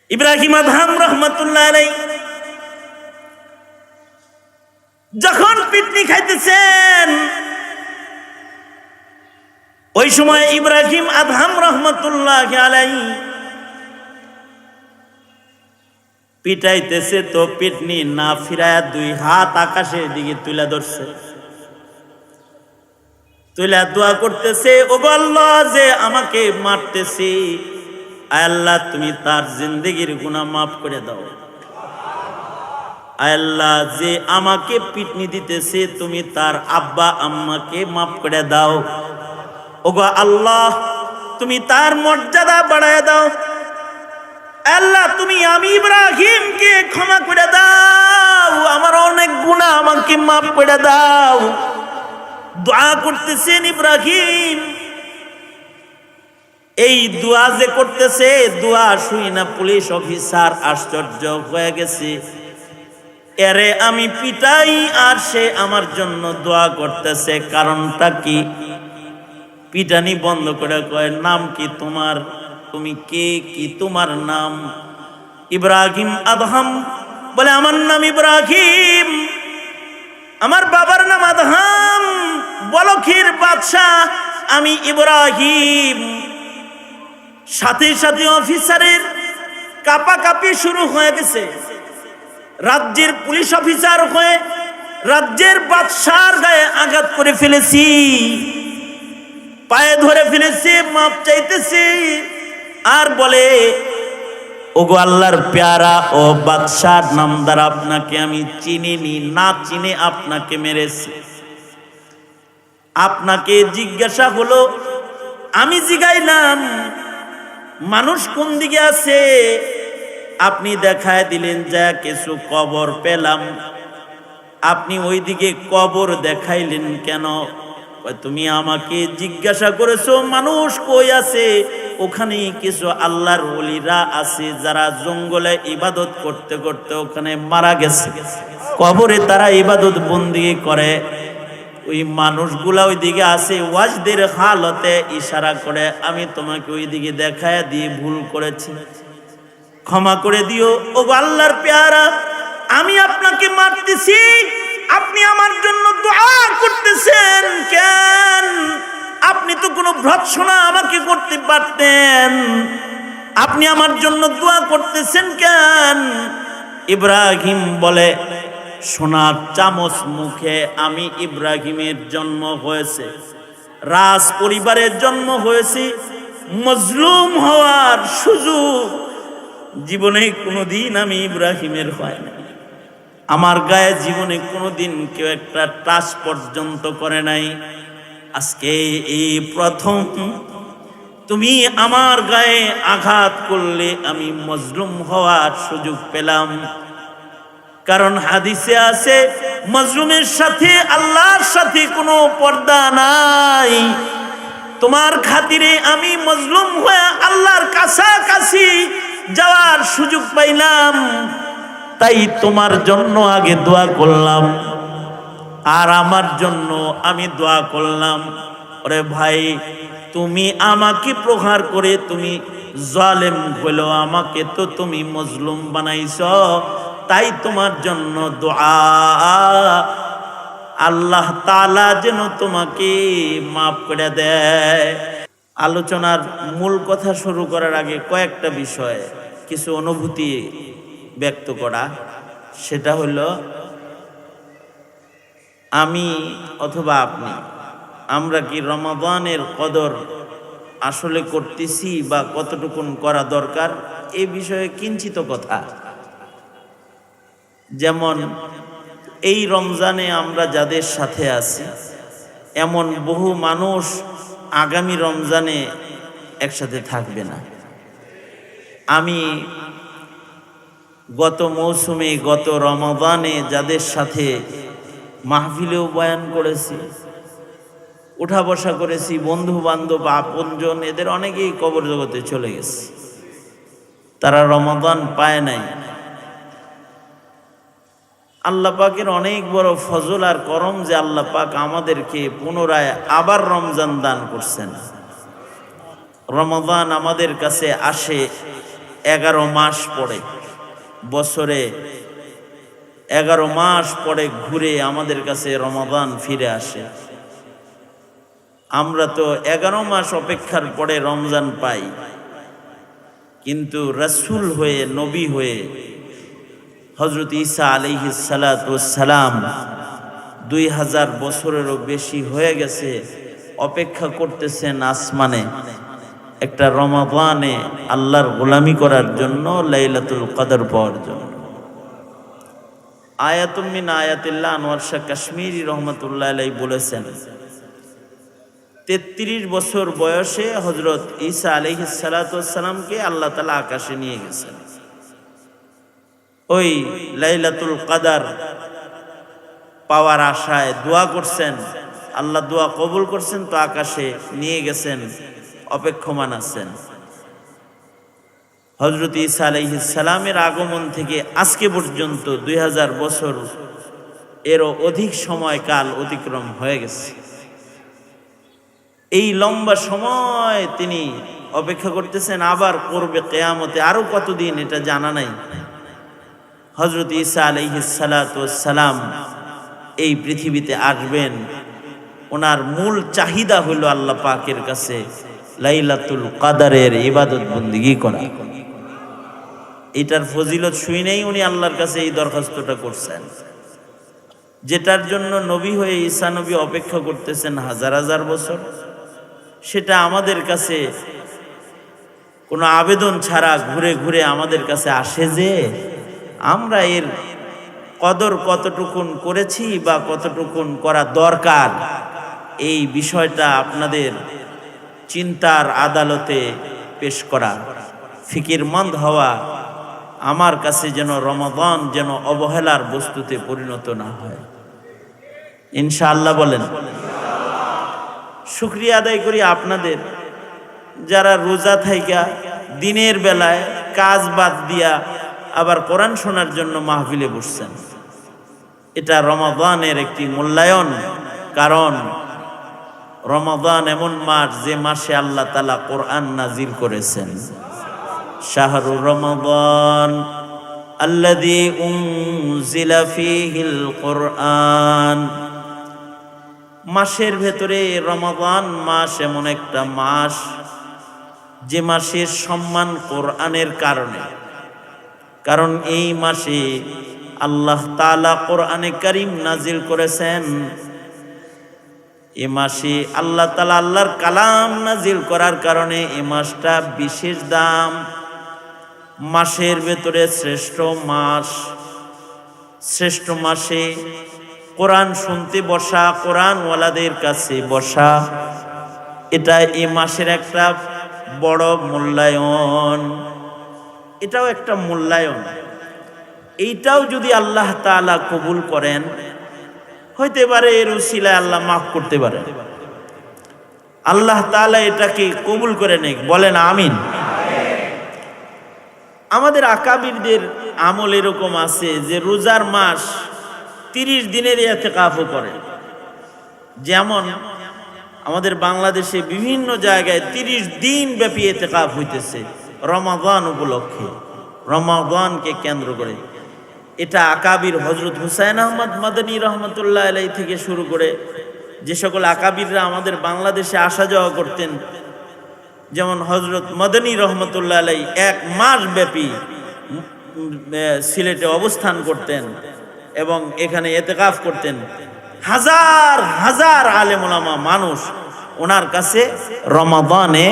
Ibrahim Adham রহমতুল্লাহ আলাইহি যখন পিটনি খাইতেছেন, ওই সময় ইব্রাহিম আদহাম রহমতুল্লাহ আলাইহি পিটাইতেছে, তো পিটনি না ফিরায়া দুই হাত আকাশের দিকে তুলে ধরছে, তুলে দোয়া করতেছে, ও আল্লাহ যে আমাকে মারতেছে, আল্লাহ তুমি তার জিন্দেগির গুনাহ মাফ করে দাও। আল্লাহ যে আমাকে পিটনি দিতেছে, তুমি তার আব্বা আম্মাকে মাফ করে দাও। ওগো আল্লাহ তুমি তার মর্যাদা বাড়ায় দাও। আল্লাহ তুমি আমি ইব্রাহিমকে ক্ষমা করে দাও, আমার অনেক গুনাহ আমাকে মাফ করে দাও। দোয়া করতেছেন ইব্রাহিম। এই দোয়া যে করতেছে, দোয়া শুই না পুলিশ অফিসার আশ্চর্য হয়ে গেছে, এরে আমি পিটাই আর সে আমার জন্য দোয়া করতেছে, কারণটা কি? পিটানি বন্ধ করে কয়, নাম কি তোমার? তুমি কে? কি তোমার নাম? ইব্রাহিম আদহাম বলে, আমার নাম ইব্রাহিম, আমার বাবার নাম আদহাম, বলখির বাদশাহ আমি ইব্রাহিম। সাথে সাথে অফিসারের কাঁপাকাঁপি শুরু হয়ে গেছে। রাজ্যের পুলিশ অফিসার হয়ে রাজ্যের বাদশার গায়ে আঘাত করে ফেলেছি, পায়ে ধরে ফেলেছি, মাপ চাইতেছি, আর বলে, ওগো আল্লাহর পেয়ারা ও বাদশার নামদার, আপনাকে আমি চিনিনি, না চিনে আপনাকে মেরেছি। আপনাকে জিজ্ঞাসা হলো, আমি জিগাইলাম মানুষ কোন দিকে আছে, আপনি দেখায় দিলেন যা কিছু কবর পেলাম। আপনি ওইদিকে কবর দেখাইলেন কেন? তুমি আমাকে জিজ্ঞাসা করেছো মানুষ কই আছে, ওখানে কিছু আল্লাহর ওলিরা আছে যারা জঙ্গলে ইবাদত করতে করতে ওখানে মারা গেছে, কবরে তারা ইবাদত বন্দেগী করে। ওই মানুষগুলা ওইদিকে আছে, ওয়াজদের হালতে ইশারা করে, আমি তোমাকে ওইদিকে দেখায় দিয়ে ভুল করেছি, ক্ষমা করে দিও। ও আল্লাহর পেয়ারা, আমি আপনাকে মারতেছি, আপনি আমার জন্য দোয়া করতেছেন কেন? আপনি তো কোনো ভর্ৎসনা আমাকে করতে পারতেন, আপনি আমার জন্য দোয়া করতেছেন কেন? ইব্রাহিম বলে, সোনার চামচ মুখে আমি ইব্রাহিমের জন্ম হয়েছে, রাজ পরিবারের জন্ম হয়েছে, মজলুম হওয়ার সুযোগ জীবনে কোনোদিন আমি ইব্রাহিমের হয় না। আমার গায়ে জীবনে কোনোদিন কেউ একটা টাচ পর্যন্ত করে নাই, আজকে এই প্রথম তুমি আমার গায়ে আঘাত করলে আমি মজলুম হওয়ার সুযোগ পেলাম। কারণ হাদিসে আছে, মজলুমের সাথে আল্লাহর সাথে কোনো পর্দা নাই। তোমার খাতিরে আমি মজলুম হয়ে আল্লাহর কাছাকাছি যাওয়ার সুযোগ পাইলাম, তাই তোমার জন্য আগে দোয়া করলাম, আর আমার জন্য আমি দোয়া করলাম। ওরে ভাই, তুমি আমাকে প্রহার করে তুমি জালেম হলো, আমাকে তো তুমি মজলুম বানাইছ, তাই তোমার জন্য দোয়া, আল্লাহ তাআলা যেন তোমাকে মাফ করে দেয়। আলোচনার মূল কথা শুরু করার আগে কয়েকটা বিষয়, কিছু অনুভূতি ব্যক্ত করা। সেটা হলো, আমি অথবা আপনি, আমরা কি রমাদানের কদর আসলে করতেছি বা কতটুকুন করা দরকার, এই বিষয়ে কিঞ্চিত কথা। যেমন এই রমজানে আমরা যাদের সাথে আছি, এমন বহু মানুষ আগামী রমজানে একসাথে থাকবে না। আমি গত মৌসুমে, গত রমাদানে যাদের সাথে মাহফিলেও বয়ান করেছি, উঠা বসা করেছি, বন্ধু বান্ধব আপনজন, এদের অনেকেই কবর জগতে চলে গেছে, তারা রমাদান পায় নাই। আল্লাহ পাকের অনেক বড় ফজল আর করম যে আল্লাহ পাক আমাদেরকে পুনরায় আবার রমজান দান করছেন। রমাদান আমাদের কাছে আসে 11 মাস পরে, বছরে 11 মাস পরে ঘুরে আমাদের কাছে রমাদান ফিরে আসে। আমরা তো 11 মাস অপেক্ষার পরে রমজান পাই, কিন্তু রাসূল হয়ে, নবী হয়ে হযরত ঈসা আলাইহিস সালাতু ওয়াস সালাম 2000 বছরেরও বেশি হয়ে গেছে অপেক্ষা করতেছেন আসমানে একটা রমাদানে আল্লাহর গোলামি করার জন্য, লাইলাতুল কদর পাওয়ার জন্য। আয়াতুম মিন আয়াতিল্লাহ আনোয়ার শাহ কাশ্মীরি রহমাতুল্লাহ আলাইহি বলেছেন 33 বছর বয়সে হযরত ঈসা আলাইহিস সালাতু ওয়াস সালামকে আল্লাহ তাআলা আকাশে নিয়ে গেছেন। ওই লাইলাতুল কদর পাওয়ার আশায় দোয়া করছেন, আল্লাহ দোয়া কবুল করছেন, তো আকাশে নিয়ে গেছেন, অপেক্ষমান আছেন। হযরত ঈসা আলাইহিস সালামের আগমন থেকে আজকে পর্যন্ত 2000 বছর এরও অধিক সময়কাল অতিক্রম হয়ে গেছে। এই লম্বা সময় তিনি অপেক্ষা করতেছেন, আবার করবে কিয়ামতে আরো কতদিন এটা জানা নাই। হযরত ঈসা আলাইহিস সালাতু ওয়াস সালাম এই পৃথিবীতে আসবেন, ওনার মূল চাহিদা হলো আল্লাহ পাকের কাছে লাইলাতুল কদরের ইবাদত বন্দেগী করা। এটার ফজিলত শুনেই উনি আল্লাহর কাছে এই দরখাস্তটা করছেন, যেটার জন্য নবী হয়ে ঈসা নবী অপেক্ষা করতেছেন হাজার হাজার বছর। সেটা আমাদের কাছে কোনো আবেদন ছাড়া ঘুরে ঘুরে আমাদের কাছে আসে যে আমরা এর কদর কতটুকুন করেছি বা কতটুকুন করা দরকার, এই বিষয়টা আপনাদের চিন্তার আদালতে পেশ করা, ফিকিরমন্দ হওয়া, আমার কাছে যেন রমাদান যেন অবহেলার বস্তুতে পরিণত না হয়। ইনশাআল্লাহ বলেন। শুকরিয়া আদায় করি আপনাদের যারা রোজা থাইকা দিনের বেলায় কাজ বাদ দিয়া আবার কোরআন শোনার জন্য মাহফিলে বসছেন। এটা রমাদানের একটি মূল্যায়ন, কারণ রমাদান এমন মাস যে মাসে আল্লাহ তাআলা কোরআন নাজিল করেছেন। শাহরু রমাদান আল্লাযী উনজিলা ফীহিল কোরআন, মাসের ভেতরে রমাদান মাস এমন একটা মাস যে মাসের সম্মান কোরআনের কারণে, কারণ এই মাসে আল্লাহ তাআলা কোরআনে কারীম নাজিল করেছেন। এই মাসে আল্লাহ তাআলা আল্লাহর কালাম নাজিল করার কারণে এই মাসটা বিশেষ দাম। মাসের ভেতরে শ্রেষ্ঠ মাস, শ্রেষ্ঠ মাসে কোরআন শুনতে বসা, কোরআন ওয়ালাদের কাছে বসা, এটা এই মাসের একটা বড় মূল্যায়ন। এটাও একটা মূল্যায়ন। এইটাও যদি আল্লাহ তাআলা কবুল করেন, হইতে পারে এর উসিলায় আল্লাহ মাফ করতে পারে। আল্লাহ তাআলা এটাকে কবুল করে নেক, বলেন আমিন। আমাদের আকাবিরদের আমল এরকম আছে যে রোজার মাস 30 দিনের ইতিকাফও করে। যেমন আমাদের বাংলাদেশে বিভিন্ন জায়গায় 30 দিন ব্যাপী ইতিকাফ হইতেছে রমাদান উপলক্ষে, রমাদানকে কেন্দ্র করে। এটা আকাবির হযরত হুসাইন আহমদ মাদানী রহমতুল্লাহ আলাইহি থেকে শুরু করে যে সকল আকাবিররা আমাদের বাংলাদেশে আসা যাওয়া করতেন, যেমন হযরত মাদানী রহমতুল্লাহ আলাইহি 1 মাস ব্যাপী সিলেটে অবস্থান করতেন এবং এখানে ইতিকাফ করতেন। হাজার হাজার আলেম ওলামা মানুষ ওনার কাছে রমাদানে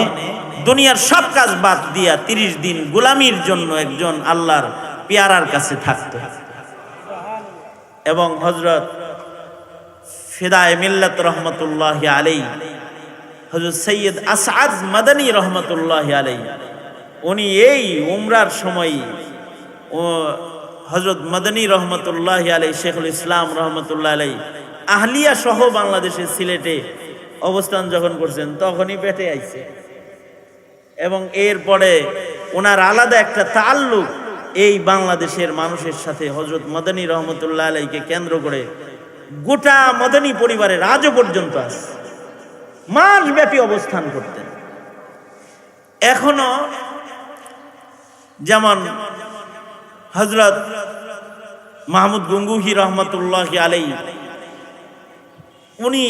দুনিয়ার সব কাজ বাদ দিয়া 30 দিন গোলামির জন্য একজন আল্লাহর পেয়ারার কাছে থাকতো। এবং হযরত ফিদায়ে মিল্লাত রহমতুল্লাহি আলাইহি হযরত সৈয়দ আসআদ মাদানী রহমতুল্লাহি আলাইহি, উনি এই উমরার সময় হযরত মাদানী রহমতুল্লাহি আলাইহি, শেখুল ইসলাম রহমতুল্লাহ আলাইহি আহলিয়া সহ বাংলাদেশের সিলেটে অবস্থান যখন করছেন তখনই পেটে আইছে। এবং এরপরে ওনার আলাদা একটা তাল্লুক এই বাংলাদেশের মানুষের সাথে হযরত মাদানী রহমতুল্লাহ আলাইহিকে কেন্দ্র করে গোটা মাদানী পরিবারের আজও পর্যন্ত আছে, মাসব্যাপী অবস্থান করতেন। এখনো যেমন হযরত মাহমুদ গঙ্গুহি রহমতুল্লাহি আলাইহি, উনি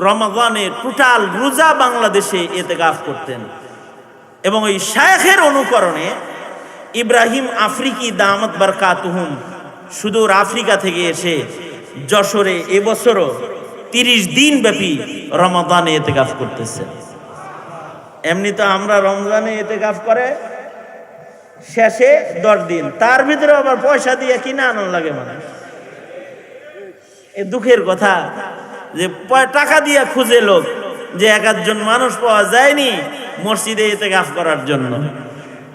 রমাদানে টোটাল রোজা বাংলাদেশে ইতিকাফ করতেন এবং ওই শায়েখের অনুকরণে ইব্রাহিম আফ্রিকি দামাত বারকাতুহুম সুদূর আফ্রিকা থেকে এসে যশোরে এবছরও 30 দিন ব্যাপী রমাদানে ইতিকাফ করতেছেন। এমনি তো আমরা রমজানে ইতিকাফ করে শেষে 10 দিন, তার ভিতরে আবার পয়সা দিয়ে কিনে আনার লাগে মানুষ। এই দুঃখের কথা যে টাকা দিয়ে খুঁজে লোক, যে এক আধজন মানুষ পাওয়া যায়নি মসজিদে ইতিকাফ করার জন্য,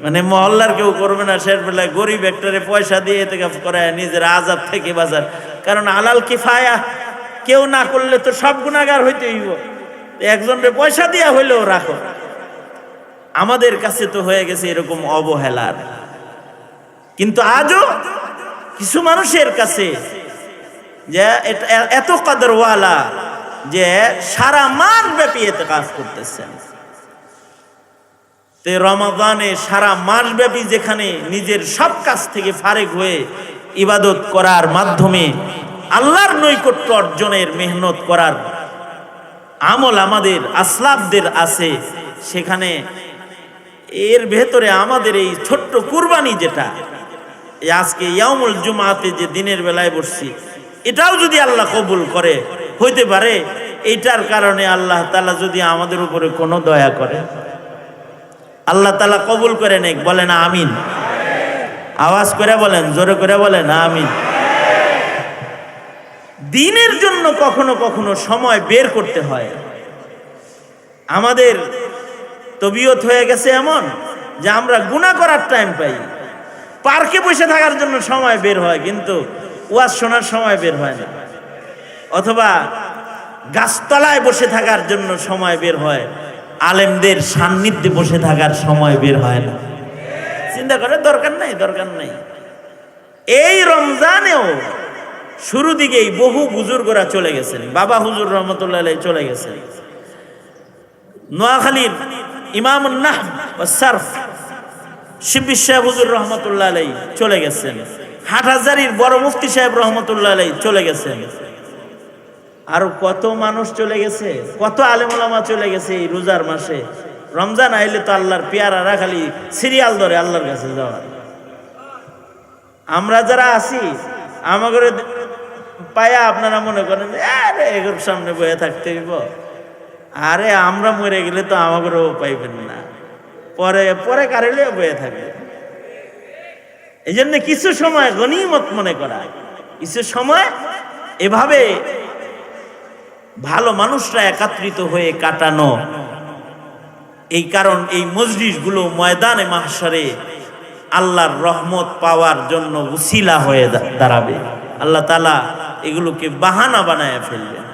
মানে মহল্লার কেউ করবে না, শেষ বেলায় গরিব একটারে পয়সা দিয়ে ইতিকাফ করায় নিজের আযাব থেকে বাঁচার। কারণ আলাল কিফায়া, কেউ না করলে তো সব গুনাহগার হইতে হইব, একজনের পয়সা দিয়া হইলেও রাখো। আমাদের কাছে তো হয়ে গেছে এরকম অবহেলার। কিন্তু আজও কিছু মানুষের কাছে যে এত কদরওয়ালা যে সারা মাস ব্যাপী ইতিকাফ করতেছেন। তো রমাদানে সারা মাস ব্যাপী যেখানে নিজের সব কাজ থেকে ফারেক হয়ে ইবাদত করার মাধ্যমে আল্লাহর নৈকট্য অর্জনের মেহনত করার আমল আমাদের আসলাফদের আছে, সেখানে এর ভেতরে আমাদের এই ছোট্ট কুরবানি, যেটা আজকে ইয়াউমুল জুমাতে যে দিনের বেলায় বসছি, এটাও যদি আল্লাহ কবুল করে, হইতে পারে এইটার কারণে আল্লাহ তাআলা যদি আমাদের উপরে কোনো দয়া করে, আল্লাহ তাআলা কবুল করে নেক। বলেন আমিন। আওয়াজ করে বলেন, জোরে করে বলেন আমিন। দিনের জন্য কখনো কখনো সময় বের করতে হয়। আমাদের তবিয়ত হয়ে গেছে এমন যে আমরা গুনাহ করার টাইম পাই, পার্কে বসে থাকার জন্য সময় বের হয়, কিন্তু ওয়াজ শোনার সময় বের হয় না, অথবা গাছতলায় বসে থাকার জন্য সময় বের হয়, আলেমদের সান্নিধ্যে বসে থাকার সময় বের হয় না। চিন্তা করে দরকার নাই, দরকার নাই। এই রমজানেও শুরু দিকেই বহু বুজুর্গরা চলে গেছেন। বাবা হুজুর রহমতুল্লাহ আলাইহি চলে গেছেন। নোয়াখালীর ইমামুন নাহব ওয়া সারফ শিবলি সাহেব হুজুর রহমতুল্লাহ আলাইহি চলে গেছেন। হাটহাজারীর বড় মুফতি সাহেব রহমতুল্লাহ আলাইহি চলে গেছেন। আর কত মানুষ চলে গেছে, কত আলেম ওলামা চলে গেছে এই রোজার মাসে। রমজান আইলে তো আল্লাহর পেয়ারারা খালি সিরিয়াল ধরে আল্লাহর কাছে যাওয়ার। আমরা যারা আছি আমাদের পায়া আপনারা মনে করেন আরে এগুলোর সামনে বয়ে থাকতে হইব, আরে আমরা মরে গেলে তো আমাদেরও পাইবেন না, পরে পরে কারেলে বয়ে থাকবে। এই জন্য কিছু সময় গনিমত মনে করা, কিছু সময় এভাবে ভালো মানুষরা একত্রিত হয়ে কাটানো। এই কারণ এই মজলিসগুলো ময়দানে মাহশরে আল্লাহর রহমত পাওয়ার জন্য উসিলা হয়ে দাঁড়াবে। আল্লাহ তাআলা এগুলোকে বাহানা বানায় ফেলবেন।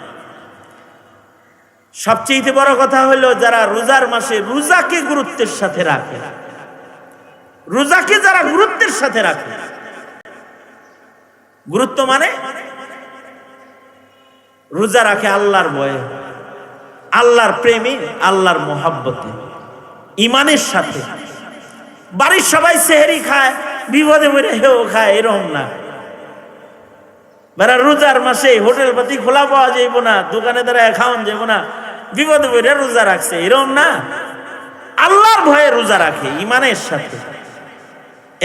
সবচেয়ে বড় কথা হলো যারা রোজার মাসে রোজাকে গুরুত্বের সাথে রাখে, রোজাকে যারা গুরুত্বের সাথে রাখে, গুরুত্ব মানে রোজা রাখে আল্লাহর ভয়ে, আল্লাহর প্রেমে, আল্লাহর মোহাব্বতে, ইমানের সাথে। বাড়ির সবাই সেহরি খায়, বিপদে মরে হেও খায়, এরকম না। বেড়া রোজার মাসে হোটেল পাতি খোলা পাওয়া যাইব না, দোকানে দাঁড়ায় খাওয়ান যাইব না, বিপদে মরে রোজা রাখছে, এরকম না। আল্লাহর ভয়ে রোজা রাখে ইমানের সাথে,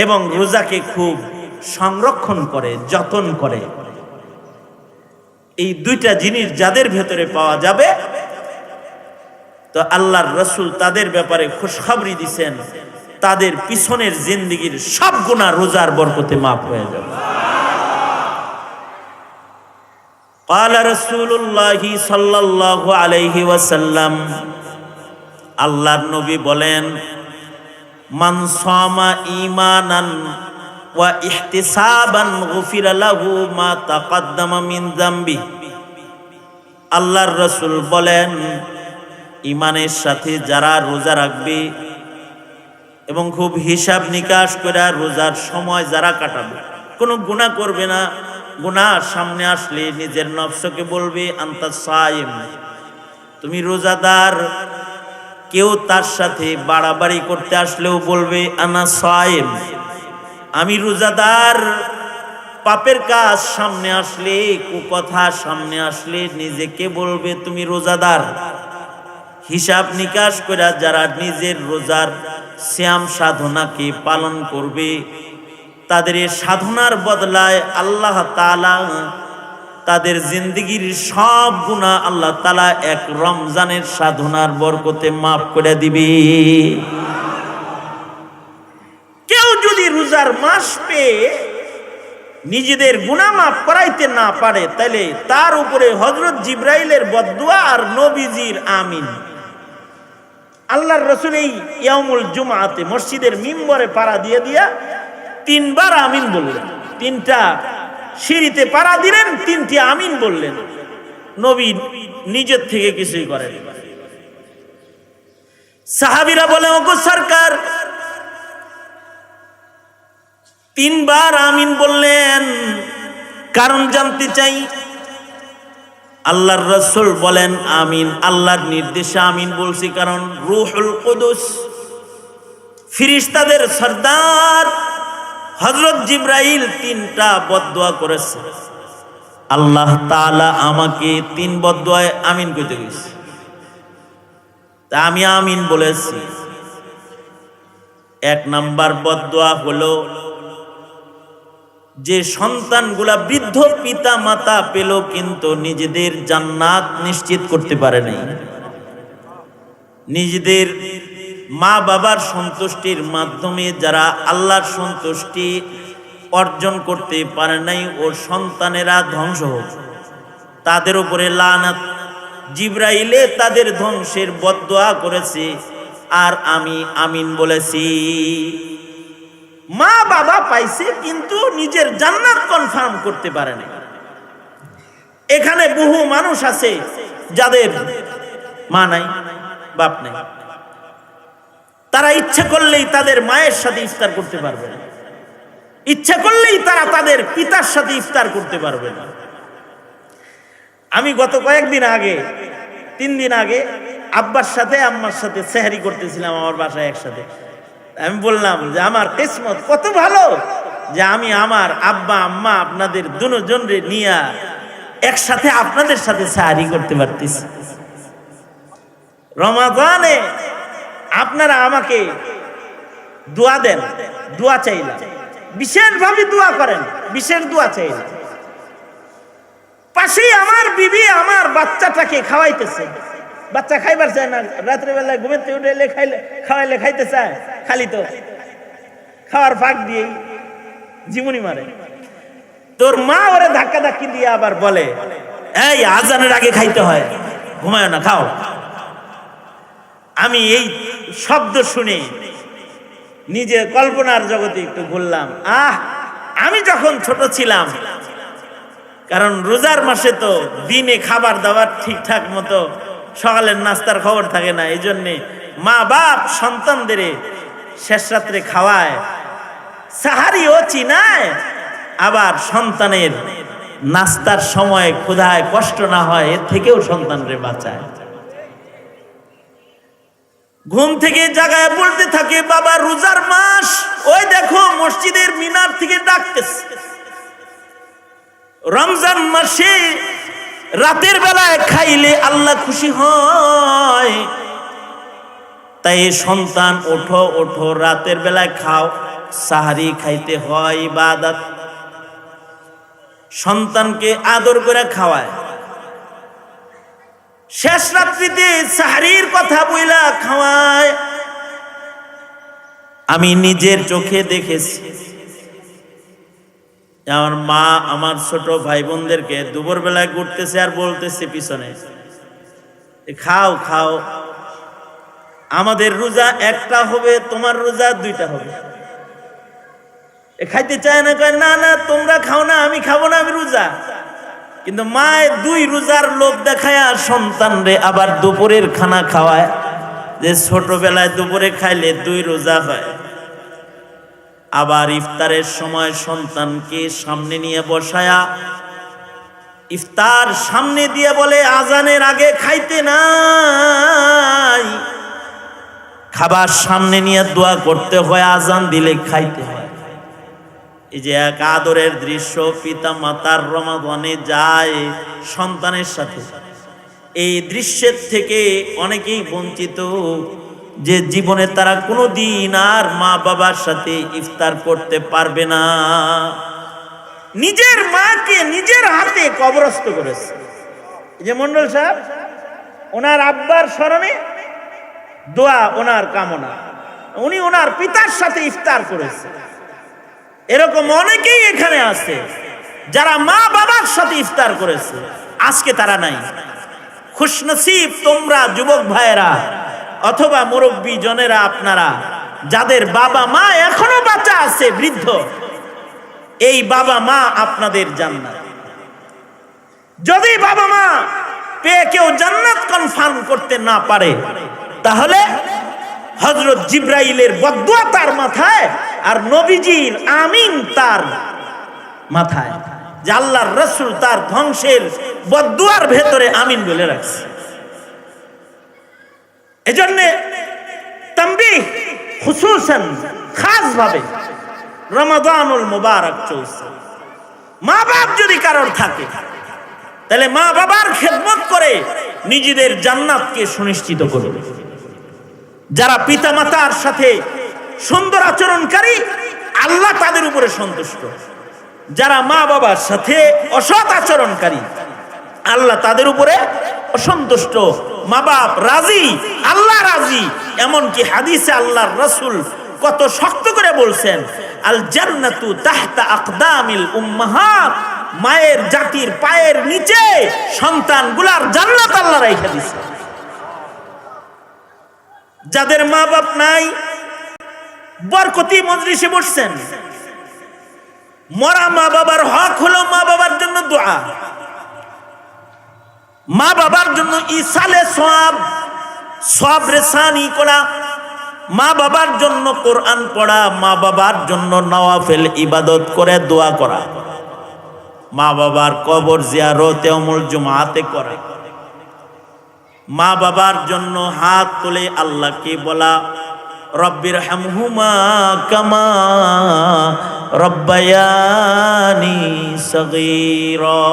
এবং রোজাকে খুব সংরক্ষণ করে, যতন করে। এই দুইটা জিনিস যাদের ভেতরে পাওয়া যাবে, তো আল্লাহর রাসূল তাদের ব্যাপারে খুশখবরি দিছেন, তাদের পিছনের জিন্দেগীর সব গুনাহ রোজার বরকতে মাফ হয়ে যাবে। ক্বালা রাসূলুল্লাহ সাল্লাল্লাহু আলাইহি ওয়াসাল্লাম, আল্লাহর নবী বলেন, মান সামা ঈমানান ওয়া ইহতিসাবান গুফিরা লাহু মা তাকাদ্দামা মিন যামবি। আল্লাহর রাসূল বলেন, ইমানের সাথে যারা রোজা রাখবে এবং খুব হিসাব নিকাশ করে রোজার সময় যারা কাটাবে, কোনো গুনাহ করবে না, গুনাহ সামনে আসলে নিজের নফসকে বলবে আনতা সাইম, তুমি রোজাদার, কেউ তার সাথে বাড়াবাড়ি করতে আসলেও বলবে আনা সায়েম, আমি রোজাদার। পাপের কাজ সামনে আসলে, কুকথা সামনে আসলে নিজেকে বলবে তুমি রোজাদার। হিসাব নিকাশ করে যারা নিজের রোজার শ্যাম সাধনাকে পালন করবে, তাদের এই সাধনার বদলায় আল্লাহ তাআলা তাদের জিন্দেগির সব গুনাহ আল্লাহ তাআলা এক রমজানের সাধনার বরকতে মাফ করে দিবে। কেউ যদি রোজার মাস পেয়ে নিজেদের গুনাহ মাফ করাইতে না পারে, তাহলে তার উপরে হযরত জিবরাইলের বদদুয়া আর নবীজির আমিন। আল্লাহর রাসূল এই ইয়াউমুল জুমআতে মসজিদের মিম্বরে পাড়া দিয়ে দিয়া 3 বার আমিন বললেন। 3টা সিঁড়িতে পাড়া দিলেন, 3টি আমিন বললেন। নবী নিজের থেকে কিছুই করেন। সাহাবীরা বলে, ওগো সরকার 3 বার আমিন বললেন, কারণ জানতে চাই। আল্লাহর রাসূল বলেন, আমিন আল্লাহর নির্দেশে আমিন বলছি, কারণ রূহুল কুদুস ফেরেশতাদের সরদার হযরত জিবরাইল 3টা বদদুয়া করেছে। আল্লাহ তাআলা আমাকে 3 বদদুয়ায় আমিন কইতে কইছে, তা আমি আমিন বলেছি। 1 নাম্বার বদদুয়া হলো যে সন্তানগুলা বৃদ্ধ পিতা মাতা পেল কিন্তু নিজেদের জান্নাত নিশ্চিত করতে পারে নাই, নিজেদের মা বাবার সন্তুষ্টির মাধ্যমে যারা আল্লাহর সন্তুষ্টি অর্জন করতে পারে নাই, ও সন্তানেরা ধ্বংস হোক, তাদের উপরে লানাত। জিবরাইলে তাদের ধ্বংসের বদদুয়া করেছে, আর আমি আমিন বলেছি। মা বাবা পাইছে কিন্তু নিজের জান্নাত কনফার্ম করতে পারে না। এখানে বহু মানুষ আছে যাদের মা নাই, বাপ নাই, তারা ইচ্ছা করলেই তাদের মায়ের সাথে ইফতার করতে পারবে না, ইচ্ছা করলেই তারা তাদের পিতার সাথে ইফতার করতে পারবে না। আমি গত কয়েকদিন আগে, 3 দিন আগে আব্বার সাথে আম্মার সাথে সেহরি করতেছিলাম আমার বাসায় একসাথে। আমি বললাম যে আমার কিসমত কত ভালো যে আমি আমার আব্বা আম্মা আপনাদের দুজনরে নিয়ে একসাথে আপনাদের সাথে সেহরি করতে পারতেছি। রমাদানে আপনারা আমাকে দোয়া দেন, দোয়া চাইলাম, বিশেষভাবে দোয়া করেন, বিশেষ দোয়া চাইলাম। পাশেই আমার বিবি আমার বাচ্চাটাকে খাওয়াইতেছে, বাচ্চা খাইবার চায় না, রাত্রে বেলায় ঘুমেতে উঠে খাওয়াইলে খাইতে চায়, খালি তো খাওয়ার ফাঁক দিয়েই জীবনী মারে। তোর মা ওরে ধাক্কা ধাক্কি দিয়ে আবার বলে, এই আজানের আগে খাইতে হয়, ঘুমায় না, খাও। আমি এই শব্দ শুনে নিজে কল্পনার জগতে একটু ঘুরলাম। আমি যখন ছোট ছিলাম, কারণ রোজার মাসে তো দিনে খাবার দাবার ঠিকঠাক মতো সকালের নাস্তার খবর থাকে না, এই জন্যে মা বাপ সন্তানদের শেষ রাত্রে খাওয়ায়, সাহারিও চিনায়, আবার সন্তানের নাস্তার সময় ক্ষুধায় কষ্ট না হয় এর থেকেও সন্তানরে বাঁচায়। ঘুম থেকে জাগায় বলতে থাকে, বাবা রোজার মাস, ওই দেখো মসজিদের মিনার থেকে ডাকতেছে। রমজান মাসে রাতের বেলায় খাইলে আল্লাহ খুশি হয়, তাই সন্তান ওঠো ওঠো, রাতের বেলায় খাও, সাহারি খাইতে হয় ইবাদত। সন্তানকে আদর করে খাওয়ায়, শেষ রাত্রিতে সাহারির কথা বইলা খাওয়ায়। আমি নিজের চোখে দেখেছি আমার মা আমার ছোট ভাই বোনদেরকে দুপুর বেলায় ঘুরতেছে আর বলতেছে পিছনে, খাও খাও, আমাদের রোজা একটা হবে, তোমার রোজা 2টা হবে। খাইতে চায় না, কয় না না তোমরা খাও না, আমি খাবো না, আমি রোজা। কিন্তু মায়ের 2 রোজার লোভ দেখায় সন্তান রে আবার দুপুরের খানা খাওয়ায়, যে ছোটবেলায় দুপুরে খাইলে 2 রোজা হয়। আবার ইফতারের সময় সন্তানকে সামনে নিয়ে বসায়া ইফতার সামনে দিয়ে বলে, আজানের আগে খাইতে নাই, খাবার সামনে নিয়ে দোয়া করতে হয়, আজান দিলে খাইতে হয়। এই যে এক আদরের দৃশ্য, পিতা মাতার রমাদানে যায় সন্তানের সাথে, এই দৃশ্যের থেকে অনেকেই বঞ্চিত, যে জীবনে তারা কোনোদিন আর মা বাবার সাথে ইফতার করতে পারবে না। নিজের মাকে নিজের হাতে কবরস্থ করেছে। এই যে মন্ডল সাহেব, ওনার আব্বার স্মরণে দোয়া, ওনার কামনা, উনি ওনার পিতার সাথে ইফতার করেছে। এরকম অনেকেই এখানে আছে যারা মা বাবার সাথে ইফতার করেছে, আজকে তারা নাই। খুশনসিব তোমরা যুবক ভাইয়েরা অথবা মুরব্বী জনেরা, আপনারা যাদের বাবা মা এখনো বাঁচা আছে, বৃদ্ধ, এই বাবা মা আপনাদের জান্নাত। যদি বাবা মা পেয়ে কেউ জান্নাত কনফার্ম করতে না পারে, তাহলে হযরত জিবরাইলের বদদুয়া তার মাথায় আর নবীজির আমিন তার মাথায়, যে আল্লাহর রাসূল তার ধ্বংসের বদদুয়ার ভেতরে আমিন বলে রাখছে। এজন্য তানবীহ খুসুসান, খাস ভাবে রমাদানুল মুবারক চলছে। মা বাপ যদি কারোর থাকে, তাহলে মা বাবার খেদমত করে নিজেদের জান্নাতকে সুনিশ্চিত করবে। যারা পিতা মাতার সাথে সুন্দর আচরণকারী, আল্লাহ তাদের উপরে সন্তুষ্ট। যারা মা বাবার সাথে অসৎ আচরণকারী, আল্লাহ তাদের উপরে অসন্তুষ্ট। মা বাপ রাজি, আল্লাহ রাজি। এমনকি হাদিসে আল্লাহর রাসূল কত শক্ত করে বলছেন, আল জান্নাতু তাহতা আকদামিল উম্মাহাত, মায়ের জাতির পায়ের নিচে সন্তানগুলার জান্নাত আল্লাহ রাইখা দিয়েছে। যাদের মা বাপ নাই, বরকতি মজলিসে বসছেন, মরা মা বাবার হক হলো মা বাবার জন্য দোয়া, মা বাবার জন্য ইসালে সওয়াব, সওয়াব রেসানি করা, মা বাবার জন্য কোরআন পড়া, মা বাবার জন্য নওয়াফিল ইবাদত করে দোয়া করা, মা বাবার কবর জিয়ারত ইয়াউমুল জুমআতে করা, মা বাবার জন্য হাত তুলে আল্লাহকে বলা, রব্বির হামহুমা কামা রব্বায়ানি সগীরা।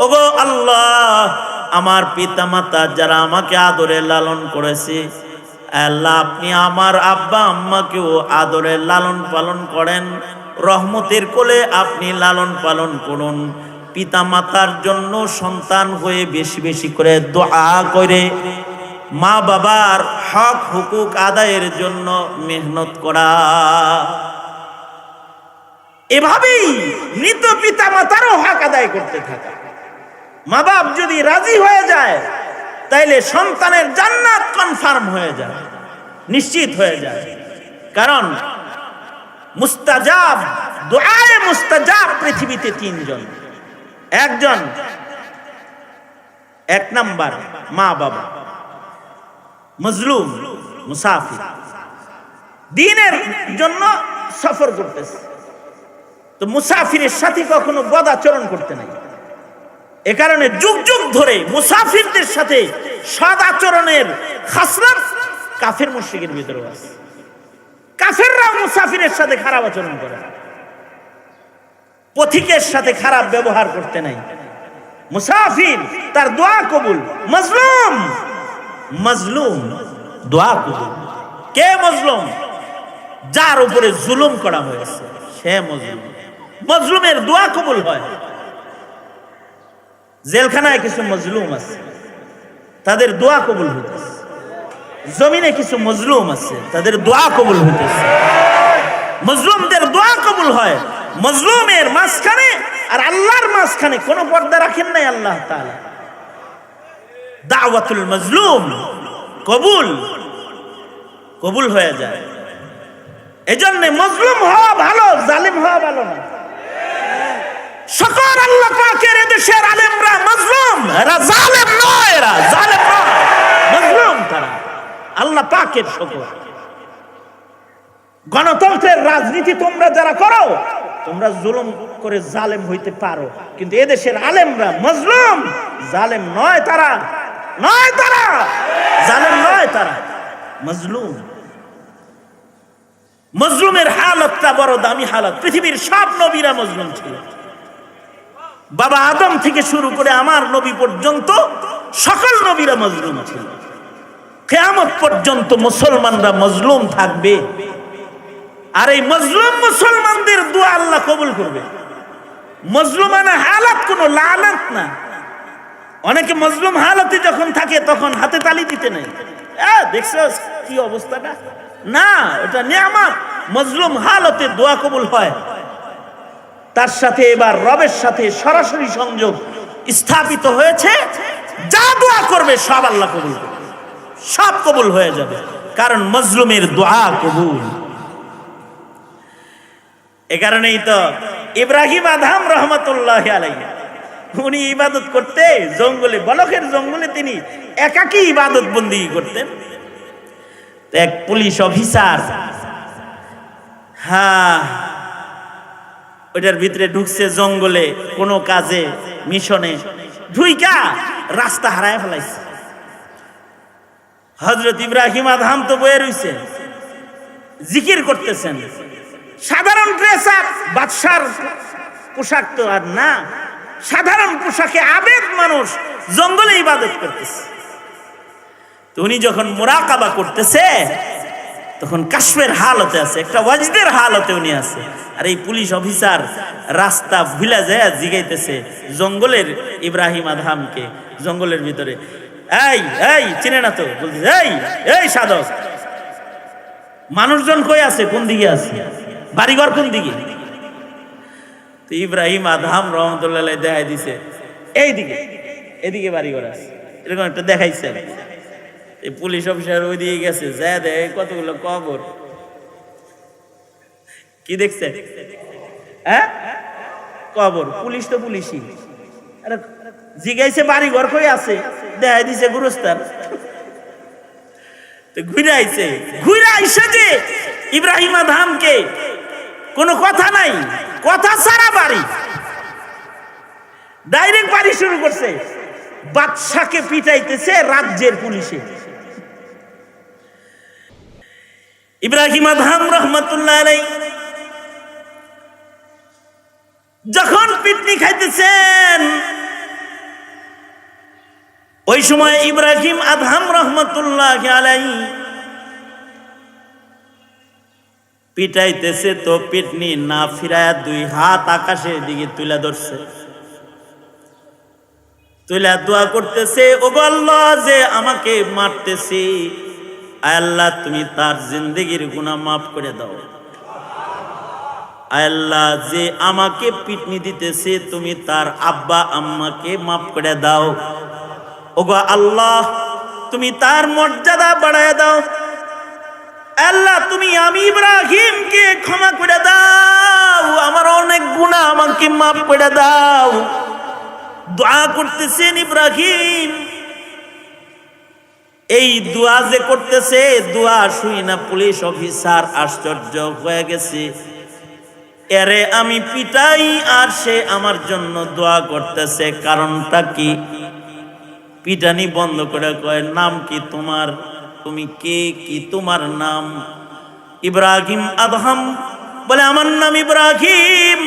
ওগো আল্লাহ, আমার পিতা মাতা যারা আমাকে আদরে লালন করেছে, আল্লাহ আপনি আমার আব্বা আম্মাকেও আদরে লালন পালন করেন, রহমতের কোলে আপনি লালন পালন করুন। পিতা মাতার জন্য সন্তান হয়ে বেশি বেশি করে দোয়া করে মা বাবার হক হুকুক আদায়ের জন্য মেহনত করা। এভাবেই মৃত পিতা মাতারও হক আদায় করতে থাকা। মা বাপ যদি রাজি হয়ে যায়, তাইলে সন্তানের জান্নাত কনফার্ম হয়ে যায়, নিশ্চিত হয়ে যায়। কারণ মুস্তাজাব, দুআয়ে মুস্তাজাব পৃথিবীতে তিনজন। একজন, এক নাম্বার মা বাবা, মজলুম, মুসাফির, দ্বীনের জন্য সফর করতেছে, তো মুসাফিরের সাথে কখনো বদ আচরণ করতে নাই। এ কারণে যুগ যুগ ধরে মুসাফিরদের সাথে সদ আচরণের খাসলাত কাফের মুশরিকের ভিতরে আছে। কাফেররাও মুসাফিরের সাথে খারাপ আচরণ করে, পথিকের সাথে খারাপ ব্যবহার করতে নাই। মুসাফির তার দোয়া কবুল, মজলুম, মজলুম দোয়া কবুল। কে মজলুম? যার উপরে জুলুম করা হয়েছে সে মজলুম। মজলুমের দোয়া কবুল হয়। জেলখানায় কিছু মজলুম আছে, তাদের দোয়া কবুল হইতেছে। জমিনে কিছু মজলুম আছে, তাদের দোয়া কবুল হইতেছে। মজলুমদের দোয়া কবুল হয়। মজলুমের মাঝখানে আর আল্লাহর মাঝখানে কোনো পর্দা রাখেন নাই আল্লাহ তাআলা। দাওয়াতুল মজলুম কবুল, কবুল হয়ে যায়। এজন্য মজলুম হওয়া ভালো, জালিম হওয়া ভালো না। সকল আল্লাহ পাকের এদেশের আলেমরা মজলুম, এরা জালেম নয়, এরা জালেম নয়, মজলুম তারা। আল্লাহ পাকের সকল গণতন্ত্রের রাজনীতি তোমরা যারা করো, তোমরা জুলুম করে জালেম হইতে পারো, কিন্তু এদেশের আলেমরা মজলুম, জালেম নয় তারা, নয় তারা, জালেম নয় তারা। মজলুম। মজলুমের হালতটা বড় দামি হালত। পৃথিবীর সব নবীরা মজলুম ছিল, বাবা আদম থেকে শুরু করে আমার নবী পর্যন্ত সকল নবীরা মজলুম ছিল। কিয়ামত পর্যন্ত মুসলমানরা মজলুম থাকবে, আর এই মজলুম মুসলমানদের দোয়া আল্লাহ কবুল করবে। মজলুমানা হালাত কোনো লানত না। অনেকে মজলুম হালতে যখন থাকে তখন হাতে তালি দিতে নেই, দেখছো কি অবস্থাটা, না, এটা নিয়ামত। মজলুম হালতে দোয়া কবুল হয়। তার সাথে এবার রবের সাথে সরাসরি সংযোগ স্থাপিত হয়েছে। যা দোয়া করবে সব আল্লাহ কবুল করবে, সব কবুল হয়ে যাবে, কারণ মজলুমের দোয়া কবুল। এ কারণেই তো ইব্রাহিম আদহাম রহমতুল্লাহ আলাইহি উনি ইবাদত করতে জঙ্গলে, বলখের জঙ্গলে তিনি একাকী ইবাদত বন্দেগী করতেন। এক পুলিশ অফিসার ওইটার ভিতরে ঢুকছে জঙ্গলে কোনো কাজে, মিশনে ঢুইকা রাস্তা হারায় ফেলাইছে। হযরত ইব্রাহিম আদহাম তো বয়ে রইছে, জিকির করতেছেন, সাধারণ ড্রেস আপ, বাদশার পোশাক তো আর না, সাধারণ পোশাকে আবেদ মানুষ জঙ্গলে ইবাদত করতেছে। তো উনি যখন মুরাকাবা করতেছে তখন কাশফের হালতে আছে, একটা ওয়াজদের হালতে উনি আছে। আর এই পুলিশ অফিসার রাস্তা ভুলে যায় জিগাইতেছে জঙ্গলের ইব্রাহিম আদহামকে, জঙ্গলের ভিতরে, এই এই চিনে না তো, বলতেছে এই এই সাধক, মানুষজন কই আছে, কোন দিকে আছে, বাড়িঘর কোন দিকে? তো ইব্রাহিম আদহাম রহমতুল্লাহ দেখাই দিছে এই দিকে, এদিকে বাড়িঘর আছে, এরকম একটা দেখাইছে। এই পুলিশ অফিসার ওই দিকে গেছে, যা দেখে কতগুলো কবর। কি দেখছে? হ্যাঁ, কবর। পুলিশ তো পুলিশই, জিগাইছে বাড়িঘর কই আছে, দেখাই দিছে গুরুস্থান। তো ঘুরে আইছে যে ইব্রাহিম আদহামকে কোনো কথা নাই, কথা ছাড়া বাড়ি, ডাইরেক্ট বাড়ি শুরু করছে। বাদশাকে পিটাইতেছে রাজ্যের পুলিশে। ইব্রাহিম আদহাম রহমতুল্লাহ আলাইহি যখন পিটনি খাইতেছেন, ওই সময় ইব্রাহিম আদহাম রহমতুল্লাহ আলাইহি পিটাইতেছে, তো পিটনি না ফিরায়া দুই হাত আকাশের দিকে তুলে ধরছে, তুলে দোয়া করতেছে, ওগো আল্লাহ যে আমাকে মারতেছে, আয় আল্লাহ তুমি তার জিন্দেগির গুনাহ মাফ করে দাও। আয় আল্লাহ যে আমাকে পিটনি দিতেছে, তুমি তার আব্বা আম্মাকে মাফ করে দাও। ওগো আল্লাহ তুমি তার মর্যাদা বাড়ায় দাও। আল্লাহ তুমি আমি ইব্রাহিমকে ক্ষমা করে দাও, আমার অনেক গুনাহ আমাকে মাফ করে দাও। দোয়া করতেছেন ইব্রাহিম। এই দোয়া যে করতেছে, দোয়া শুই না পুলিশ অফিসার আশ্চর্য হয়ে গেছে, এরে আমি পিটাই আর সে আমার জন্য দোয়া করতেছে, কারণটা কি? পিটানি বন্ধ করে কয়, নাম কি তোমার, তুমি কে, কি তোমার নাম? ইব্রাহিম আদহাম বলে, আমার নাম ইব্রাহিম,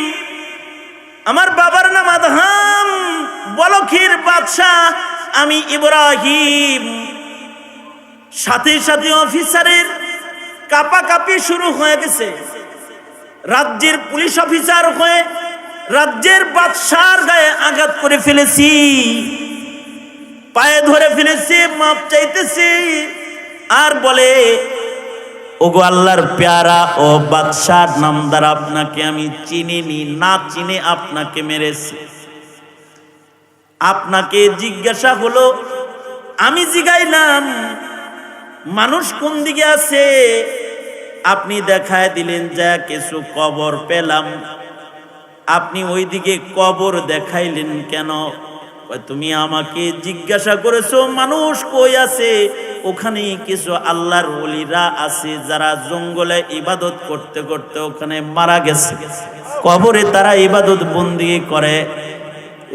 আমার বাবার নাম আদহাম, বলখের বাদশাহ আমি ইব্রাহিম। সাথে সাথে অফিসারের কাঁপাকাঁপি শুরু হয়ে গেছে। রাজ্যের পুলিশ অফিসার হয়ে রাজ্যের বাদশার গায়ে আঘাত করে ফেলেছি, পায়ে ধরে ফেলেছে, মাপ চাইতেছে, আর বলে, ওগো আল্লাহর প্যারা ও বাদশার নামদার, আপনাকে আমি চিনিনি, না চিনে আপনাকে মেরেছি। আপনাকে জিজ্ঞাসা হলো, আমি জিগাইলাম মানুষ কোন দিকে আছে, আপনি দেখায় দিলেন যা কিছু কবর পেলাম, আপনি ওই দিকে কবর দেখাইলেন কেন? তুমি আমাকে জিজ্ঞাসা করেছো মানুষ কই আছে, ওখানে কিছু আল্লাহর ওলিরা আছে যারা জঙ্গলে ইবাদত করতে করতে ওখানে মারা গেছে, কবরে তারা ইবাদত বন্দেগী করে,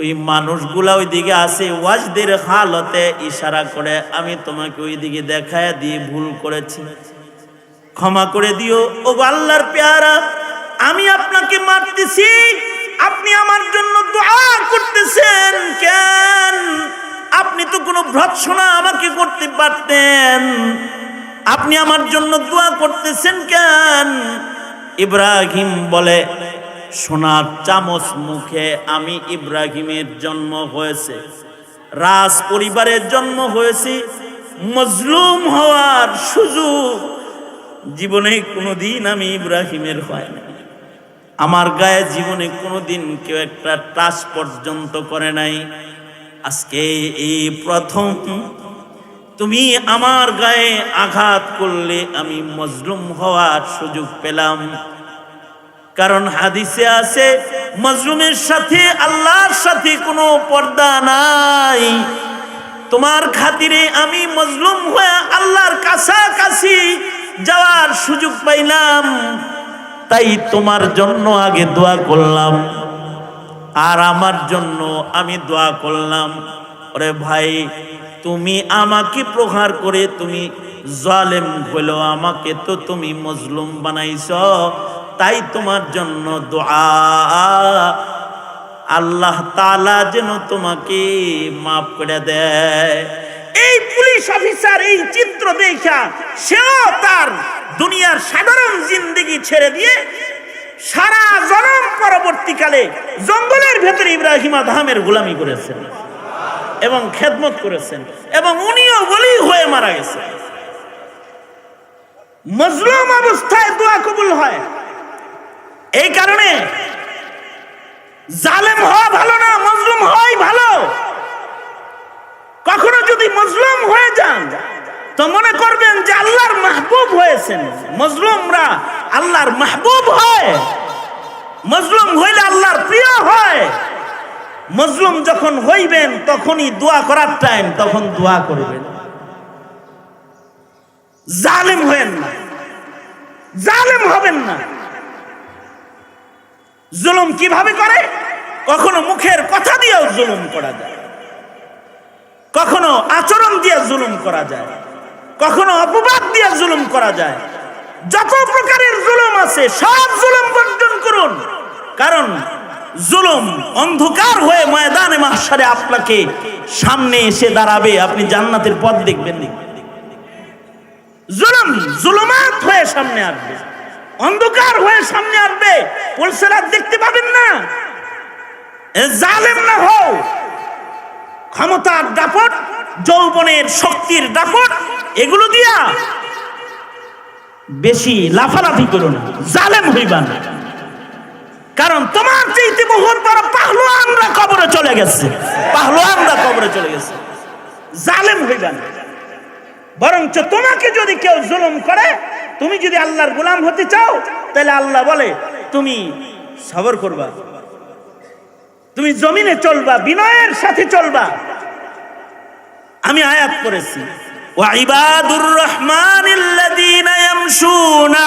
ওই মানুষগুলা ওইদিকে আছে, ওয়াজদের হালতে ইশারা করে, আমি তোমাকে ওইদিকে দেখায় দিয়ে ভুল করেছি, ক্ষমা করে দিও। ও আল্লাহর পেয়ারা, আমি আপনাকে মারতেছি, আপনি আমার জন্য দোয়া করতেছেন কেন? আপনি তো কোনো ভর্ৎসনা আমাকে করতে পারতেন, আপনি আমার জন্য দোয়া করতেছেন কেন? ইব্রাহিম বলে, সোনার চামচ মুখে আমি ইব্রাহিমের জন্ম হয়েছে, রাজ পরিবারের জন্ম হয়েছে, মজলুম হওয়ার সুযোগ জীবনে কোনোদিন আমি ইব্রাহিমের হয় না। আমার গায়ে জীবনে কোনোদিন কেউ একটা টাচ পর্যন্ত করে নাই, আজকে এই প্রথম তুমি আমার গায়ে আঘাত করলে আমি মজলুম হওয়ার সুযোগ পেলাম। কারণ হাদিসে আছে, মজলুমের সাথে আল্লাহর সাথে কোনো পর্দা নাই। তোমার খাতিরে আমি মজলুম হয়ে আল্লাহর কাছাকাছি যাওয়ার সুযোগ পাইলাম, তাই তোমার জন্য আগে দোয়া করলাম, আর আমার জন্য আমি দোয়া করলাম। ওরে ভাই, তুমি আমাকে প্রহার করে তুমি জালেম হইলো, আমাকে তো তুমি মজলুম বানাইছ, তাই তোমার জন্য দোয়া, আল্লাহ তাআলা যেন তোমাকে মাফ করে দেয়। এই পুলিশ অফিসার এই চিত্র দেখা সেও তার দুনিয়ার সাধারণ জিন্দেগি ছেড়ে দিয়ে সারা জনম পরবর্তীকালে জঙ্গলের ভেতরে ইব্রাহিম আদহামের গোলামি করেছেন এবং খেদমত করেছেন, এবং উনিও ওলি হয়ে মারা গেছেন। মজলুম অবস্থায় দোয়া কবুল হয়। এই কারণে জালেম হওয়া ভালো না, মজলুম হওয়াই ভালো। কখনো যদি মজলুম হয়ে যান তো মনে করবেন যে আল্লাহর মাহবুব হয়েছেন। মজলুমরা আল্লাহর মাহবুব হয়, মজলুম হইলে আল্লাহর প্রিয় হয়। মজলুম যখন হইবেন তখনই দোয়া করার টাইম, তখন দোয়া করবেন। জালেম হবেন না, জালেম হবেন না। জুলুম কিভাবে করে? কখনো মুখের কথা দিয়েও জুলুম করা যায়, কখনো আচরণ দিয়ে জুলুম করা যায়, কখনো অপবাদ দিয়ে জুলুম করা যায়। যত প্রকারের জুলুম আছে সব জুলুম বর্জন করুন, কারণ জুলুম অন্ধকার হয়ে ময়দানে মাহশারে আপনাকে সামনে এসে দাঁড়াবে, আপনি জান্নাতের পথ দেখবেন না। জুলুম জুলুমাত হয়ে সামনে আসবে, অন্ধকার হয়ে সামনে আসবে, পুলিশের দেখতে পাবেন না। জালেম না হও, ক্ষমতার দাপট, যৌবনের শক্তির দাপট, এগুলো দিয়া বেশি লাফালাফি করো না, জালেম হইবা না। কারণ তোমার চাইতে বহুত বড় পাহলওয়ানরা কবরে চলে গেছে, পাহলওয়ানরা কবরে চলে গেছে। জালেম হইবা না, বরঞ্চ তোমাকে যদি কেউ জুলুম করে, তুমি যদি আল্লাহর গোলাম হতে চাও, তাহলে আল্লাহ বলে তুমি সবর করবা, তুমি জমিনে চলবা, বিনয়ের সাথে চলবা। আমি আয়াত পড়েছি, ওয়া ইবাদুর রহমানিল্লাযীনা ইয়ামশুনা